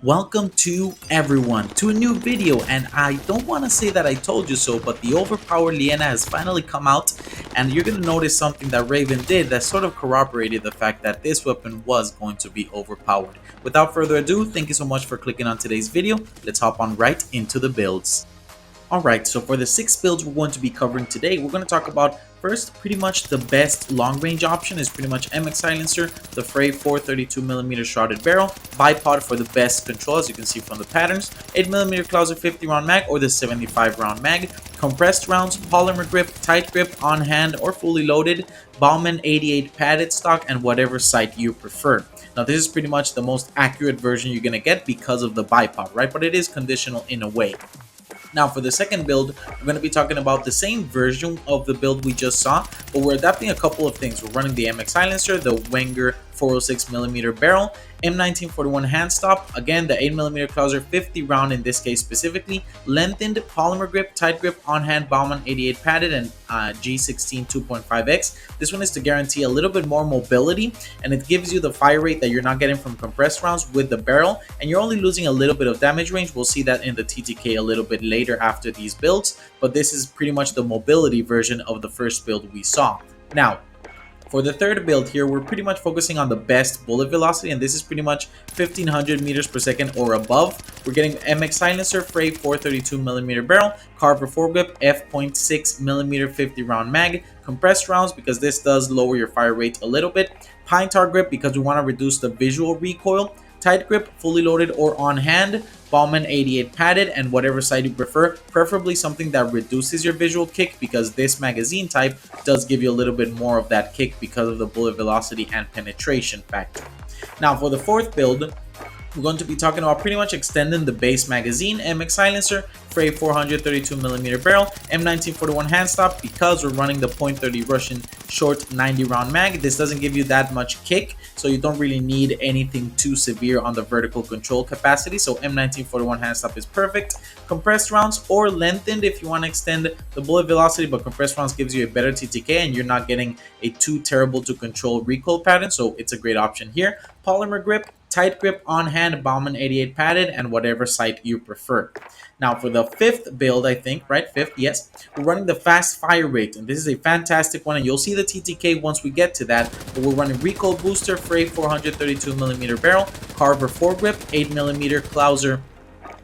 Welcome to everyone to a new video, and I don't want to say that I told you so, but the overpowered Lienna has finally come out, and you're going to notice something that Raven did that sort of corroborated the fact that this weapon was going to be overpowered. Without further ado, thank you so much for clicking on today's video. Let's hop on right into the builds. Alright, so for the 6 builds we're going to be covering today, we're going to talk about first, pretty much the best long range option is pretty much MX Silencer, the Frey 432mm shrouded barrel, bipod for the best control as you can see from the patterns, 8mm Clouser 50 round mag or the 75 round mag, compressed rounds, polymer grip, tight grip, on hand or fully loaded, Bauman 88 padded stock, and whatever sight you prefer. Now this is pretty much the most accurate version you're going to get because of the bipod, right? But it is conditional in a way. Now for the second build, we're going to be talking about the same version of the build we just saw, but we're adapting a couple of things. We're running the MX Silencer, the Wenger 406mm barrel, M1941 hand stop, again the 8mm Clouser 50 round in this case specifically, lengthened polymer grip, tight grip, on hand Bauman 88 padded, and G16 2.5x. This one is to guarantee a little bit more mobility, and it gives you the fire rate that you're not getting from compressed rounds with the barrel, and you're only losing a little bit of damage range. We'll see that in the TTK a little bit later after these builds, but this is pretty much the mobility version of the first build we saw. Now, for the third build here, we're pretty much focusing on the best bullet velocity, and this is pretty much 1500 meters per second or above. We're getting MX Silencer, Frey 432mm barrel, Carver foregrip, f.6mm 50 round mag, compressed rounds because this does lower your fire rate a little bit, pine tar grip because we want to reduce the visual recoil, tight grip, fully loaded or on hand, Bauman 88 padded, and whatever side you prefer, preferably something that reduces your visual kick because this magazine type does give you a little bit more of that kick because of the bullet velocity and penetration factor. Now for the fourth build, we're going to be talking about pretty much extending the base magazine, MX Silencer, Frey 432mm barrel, M1941 hand stop because we're running the .30 Russian short 90 round mag. This doesn't give you that much kick, so you don't really need anything too severe on the vertical control capacity, so M1941 hand stop is perfect. Compressed rounds or lengthened if you want to extend the bullet velocity, but compressed rounds gives you a better TTK and you're not getting a too terrible to control recoil pattern, so it's a great option here. Polymer grip, tight grip, on hand, Bauman 88 padded, and whatever sight you prefer. Now for the fifth build, I think, right? Fifth, yes. We're running the fast fire rate, and this is a fantastic one, and you'll see the TTK once we get to that. But we're running recoil booster, Frey 432mm barrel, Carver foregrip, 8mm Clouser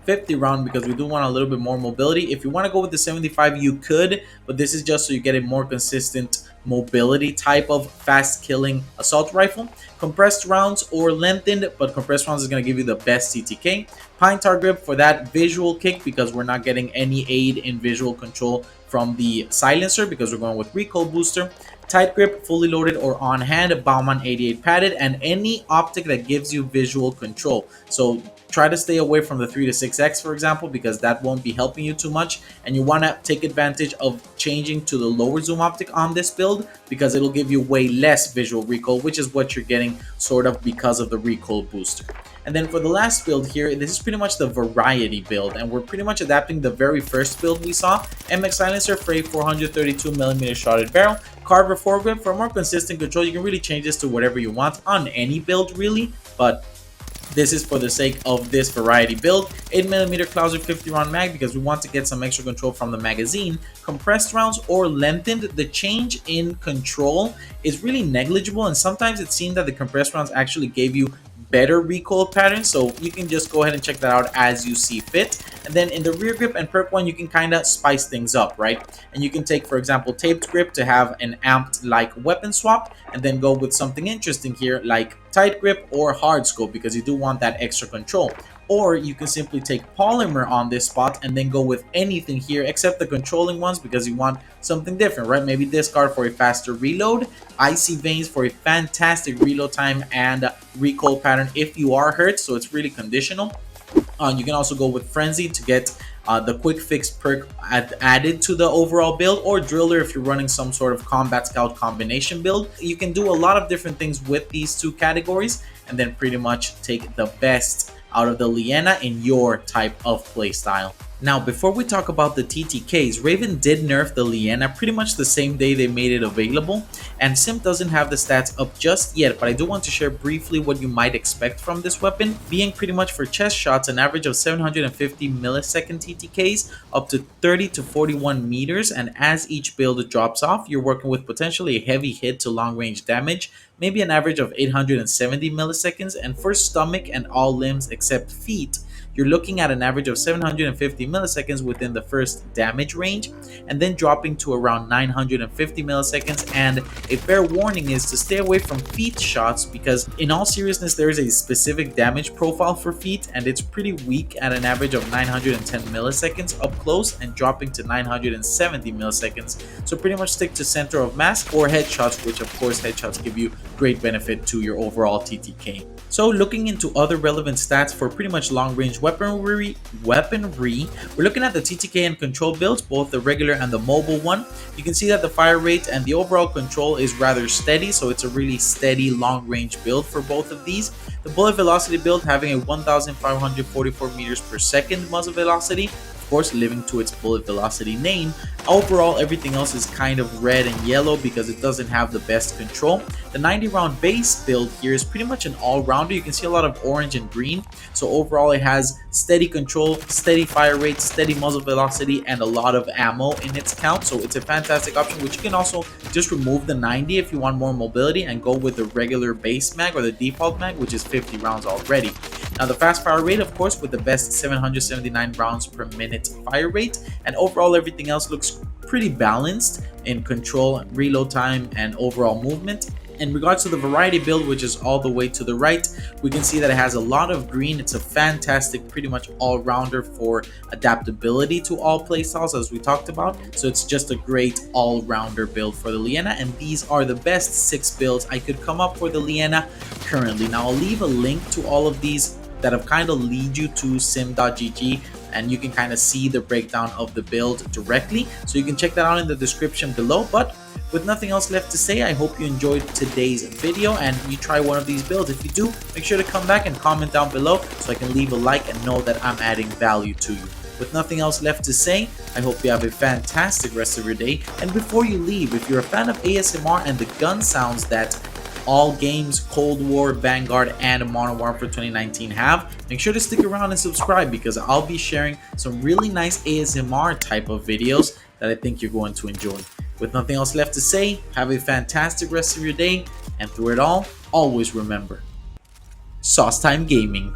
50 round because we do want a little bit more mobility. If you want to go with the 75, you could, but this is just so you get a more consistent mobility type of fast killing assault rifle. Compressed rounds or lengthened, but compressed rounds is going to give you the best TTK. Pine tar grip for that visual kick because we're not getting any aid in visual control from the silencer because we're going with recoil booster. Tight grip, fully loaded or on hand, Bauman 88 padded, and any optic that gives you visual control. So try to stay away from the 3 to 6x, for example, because that won't be helping you too much. And you want to take advantage of changing to the lower zoom optic on this build because it'll give you way less visual recoil, which is what you're getting sort of because of the recoil booster. And then for the last build here, this is pretty much the variety build, and we're pretty much adapting the very first build we saw. MX Silencer, Frey 432mm shrouded barrel, Carver foregrip. For more consistent control, you can really change this to whatever you want on any build really, but this is for the sake of this variety build. 8mm Clouser 50 round mag because we want to get some extra control from the magazine. Compressed rounds or lengthened. The change in control is really negligible, and sometimes it seemed that the compressed rounds actually gave you better recoil pattern, so you can just go ahead and check that out as you see fit. And then in the rear grip and perk one, you can kind of spice things up, right? And you can take, for example, taped grip to have an amped like weapon swap, and then go with something interesting here like tight grip or hard scope because you do want that extra control. Or you can simply take polymer on this spot and then go with anything here except the controlling ones because you want something different, right? Maybe discard for a faster reload, icy veins for a fantastic reload time and recoil pattern if you are hurt, so it's really conditional. You can also go with frenzy to get the quick fix perk added to the overall build, or driller if you're running some sort of combat scout combination build. You can do a lot of different things with these two categories and then pretty much take the best out of the Lienna in your type of playstyle. Now, before we talk about the TTKs, Raven did nerf the Lienna pretty much the same day they made it available, and Sim doesn't have the stats up just yet, but I do want to share briefly what you might expect from this weapon, being pretty much for chest shots an average of 750 millisecond TTKs up to 30 to 41 meters, and as each build drops off, you're working with potentially a heavy hit to long range damage, maybe an average of 870 milliseconds, and for stomach and all limbs except feet, you're looking at an average of 750 milliseconds within the first damage range, and then dropping to around 950 milliseconds. And a fair warning is to stay away from feet shots, because in all seriousness there is a specific damage profile for feet, and it's pretty weak at an average of 910 milliseconds up close and dropping to 970 milliseconds. So pretty much stick to center of mass or headshots, which of course headshots give you great benefit to your overall TTK. So looking into other relevant stats for pretty much long range weaponry, we're looking at the TTK and control builds, both the regular and the mobile one. You can see that the fire rate and the overall control is rather steady, so it's a really steady long range build for both of these. The bullet velocity build having a 1544 meters per second muzzle velocity, of course living to its bullet velocity name. Overall, everything else is kind of red and yellow because it doesn't have the best control. The 90 round base build here is pretty much an all-rounder. You can see a lot of orange and green, so overall it has steady control, steady fire rate, steady muzzle velocity, and a lot of ammo in its count, so it's a fantastic option, which you can also just remove the 90 if you want more mobility and go with the regular base mag or the default mag, which is 50 rounds already. Now the fast fire rate, of course, with the best 779 rounds per minute fire rate, and overall everything else looks pretty balanced in control, reload time, and overall movement. In regards to the variety build, which is all the way to the right, we can see that it has a lot of green. It's a fantastic, pretty much all-rounder for adaptability to all playstyles, as we talked about. So it's just a great all-rounder build for the Lienna, and these are the best 6 builds I could come up for the Lienna currently. Now I'll leave a link to all of these that have kind of lead you to sim.gg, and you can kind of see the breakdown of the build directly, so you can check that out in the description below. But with nothing else left to say, I hope you enjoyed today's video and you try one of these builds. If you do, make sure to come back and comment down below so I can leave a like and know that I'm adding value to you. With nothing else left to say, I hope you have a fantastic rest of your day. And before you leave, if you're a fan of ASMR and the gun sounds that all games, Cold War, Vanguard, and Modern Warfare 2019 have, make sure to stick around and subscribe, because I'll be sharing some really nice ASMR type of videos that I think you're going to enjoy. With nothing else left to say, have a fantastic rest of your day, and through it all, always remember, Sauce Time Gaming.